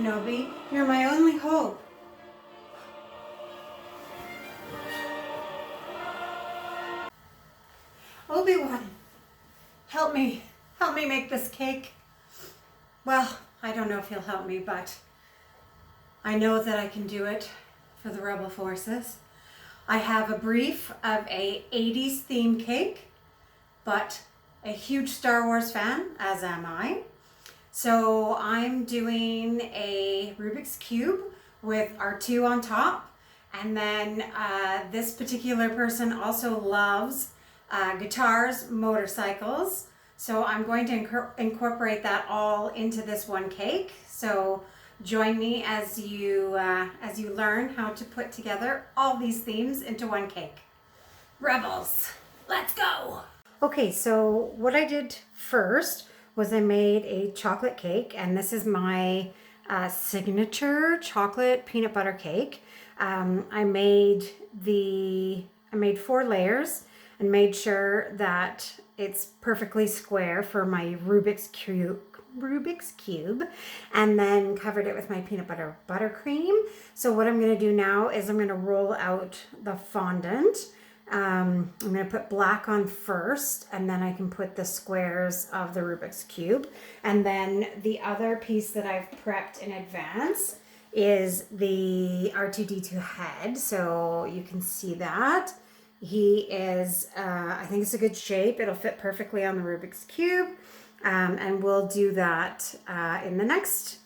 Kenobi. You're my only hope. Obi-Wan, help me. Help me make this cake. Well, I don't know if he'll help me, but I know that I can do it for the Rebel Forces. I have a brief of a 80s theme cake, but a huge Star Wars fan, as am I. So I'm doing a Rubik's Cube with R2 on top. And then this particular person also loves guitars, motorcycles. So I'm going to incorporate that all into this one cake. So join me as you learn how to put together all these themes into one cake. Rebels, let's go! Okay, so what I did first was I made a chocolate cake, and this is my signature chocolate peanut butter cake. I made 4 layers and made sure that it's perfectly square for my Rubik's Cube, and then covered it with my peanut butter buttercream. So what I'm going to do now is I'm going to roll out the fondant. I'm going to put black on first, and then I can put the squares of the Rubik's Cube. And then the other piece that I've prepped in advance is the R2-D2 head. So you can see that. He is, I think it's a good shape. It'll fit perfectly on the Rubik's Cube. And we'll do that in the next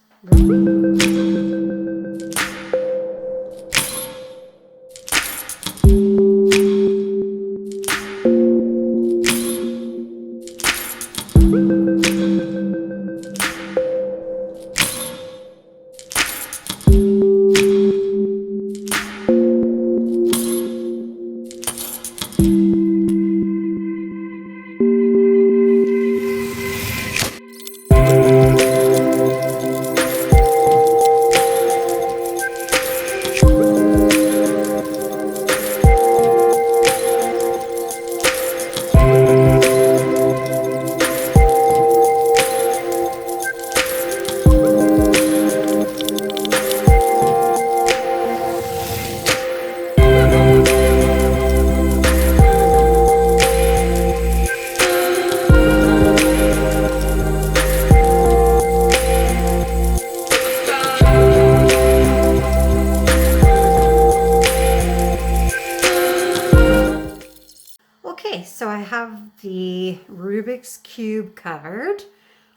Okay, so I have the Rubik's Cube covered,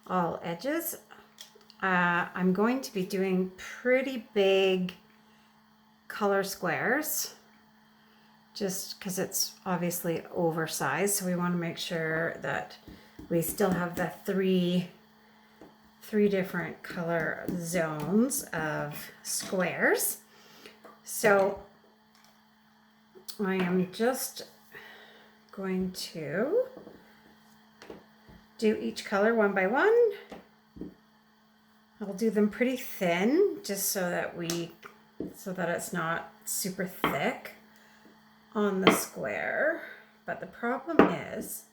all edges. I'm going to be doing pretty big color squares, just because it's obviously oversized. So we want to make sure that we still have the three different color zones of squares. So I am just going to do each color one by one. I'll do them pretty thin, just so that it's not super thick on the square. But the problem is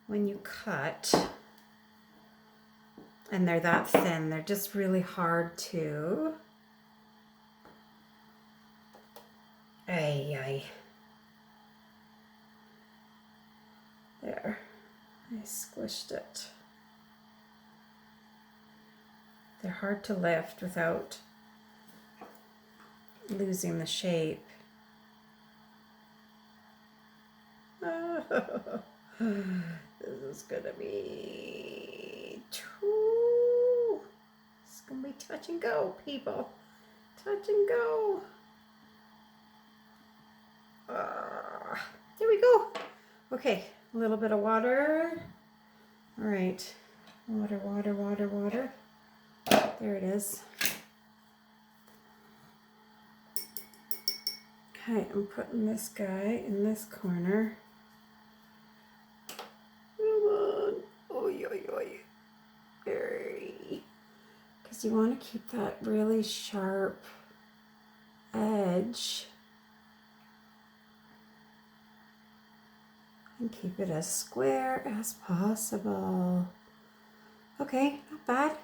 when you cut and they're that thin, they're just really hard to There, I squished it. They're hard to lift without losing the shape. This is gonna be it's gonna be touch and go, people. Touch and go. There we go. Okay, a little bit of water. All right, water. There it is. Okay, I'm putting this guy in this corner. Come on. Oy. Because you want to keep that really sharp edge. And keep it as square as possible. Okay, not bad.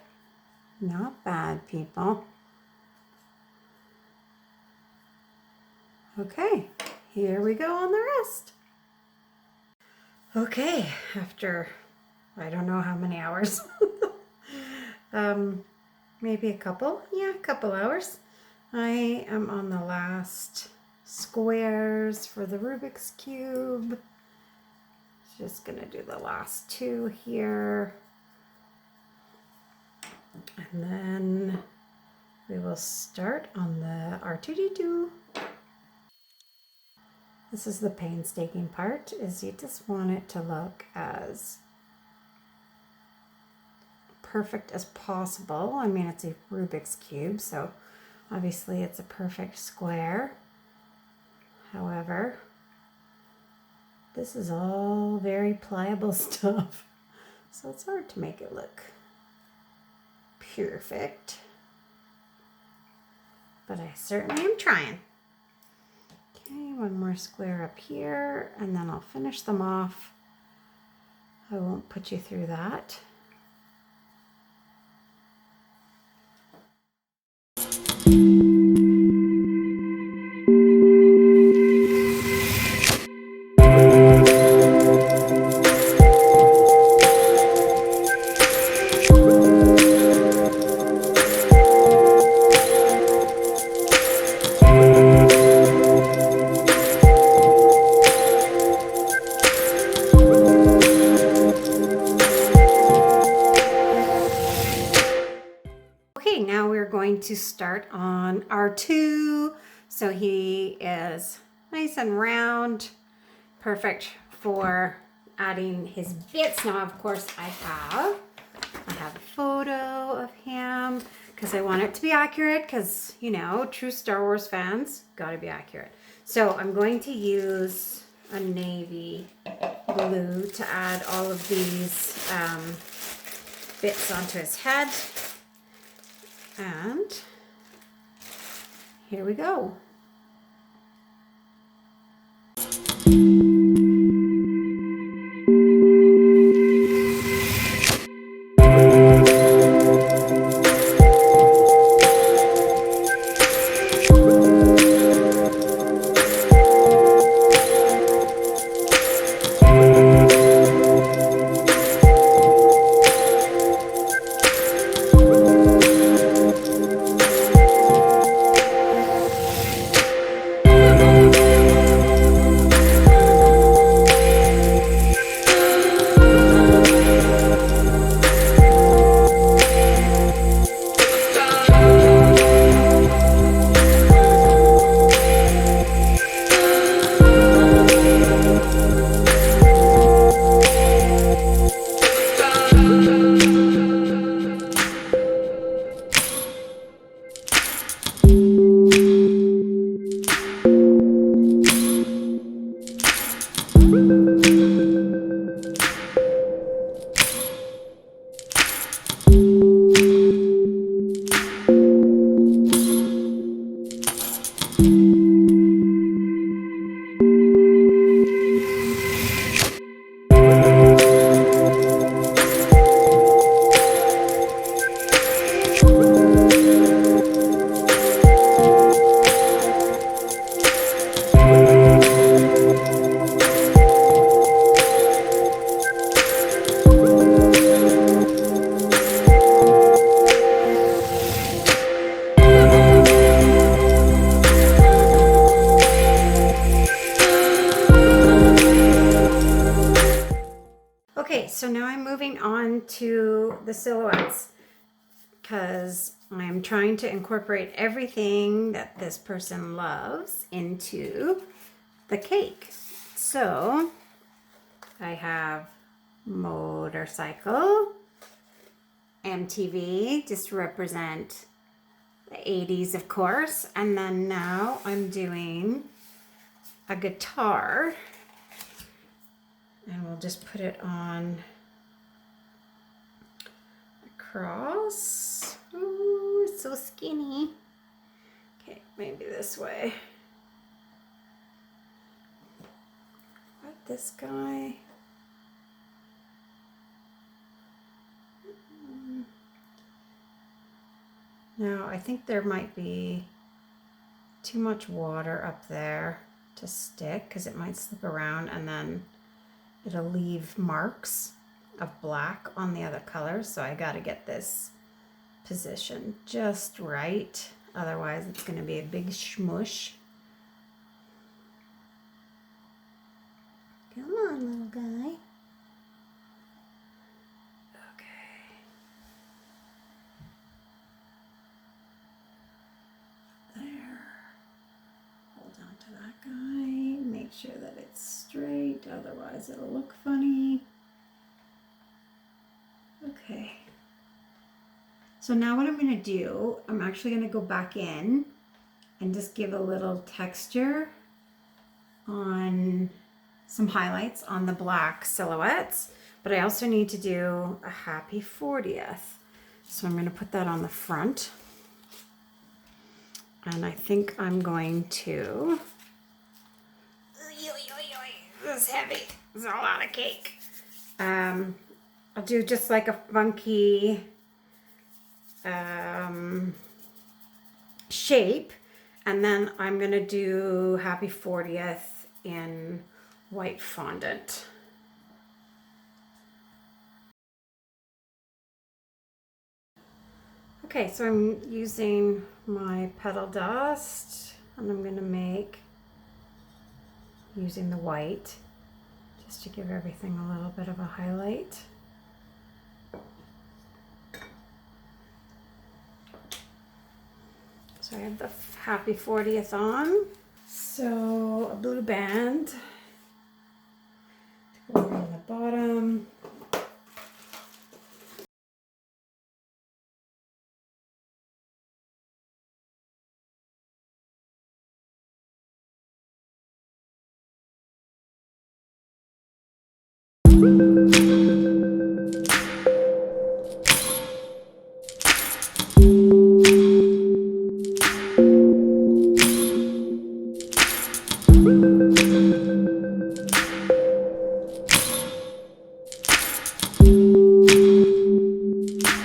Not bad, people. Okay, here we go on the rest. Okay, after I don't know how many hours. Maybe a couple. Yeah, a couple hours. I am on the last squares for the Rubik's Cube. Just gonna do the last two here. And then we will start on the R2D2. This is the painstaking part, is you just want it to look as perfect as possible. I mean, it's a Rubik's Cube, so obviously it's a perfect square. However, this is all very pliable stuff, so it's hard to make it look perfect. But I certainly am trying. Okay, one more square up here, and then I'll finish them off. I won't put you through that. Okay, now we're going to start on R2. So he is nice and round, perfect for adding his bits. Now, of course, I have a photo of him because I want it to be accurate because, you know, true Star Wars fans, gotta be accurate. So I'm going to use a navy blue to add all of these bits onto his head. And here we go. Okay, so now I'm moving on to the silhouettes because I'm trying to incorporate everything that this person loves into the cake. So I have motorcycle, MTV, just to represent the 80s, of course. And then now I'm doing a guitar. And we'll just put it on across. Ooh, it's so skinny. Okay, maybe this way. What, this guy? Now I think there might be too much water up there to stick because it might slip around and then it'll leave marks of black on the other colors. So I got to get this position just right. Otherwise it's going to be a big smush. Come on, little guy. Okay. There. Hold on to that guy. Make sure that it's straight, otherwise it'll look funny. Okay. So now what I'm going to do, I'm actually going to go back in and just give a little texture on some highlights on the black silhouettes, but I also need to do a happy 40th. So I'm going to put that on the front. And I think I'm going to, this is heavy, this is a lot of cake. I'll do just like a funky shape, and then I'm going to do happy 40th in white fondant. Okay, so I'm using my petal dust, and I'm going to make, using the white, just to give everything a little bit of a highlight. So I have the happy 40th on. So a blue band to go over on the bottom.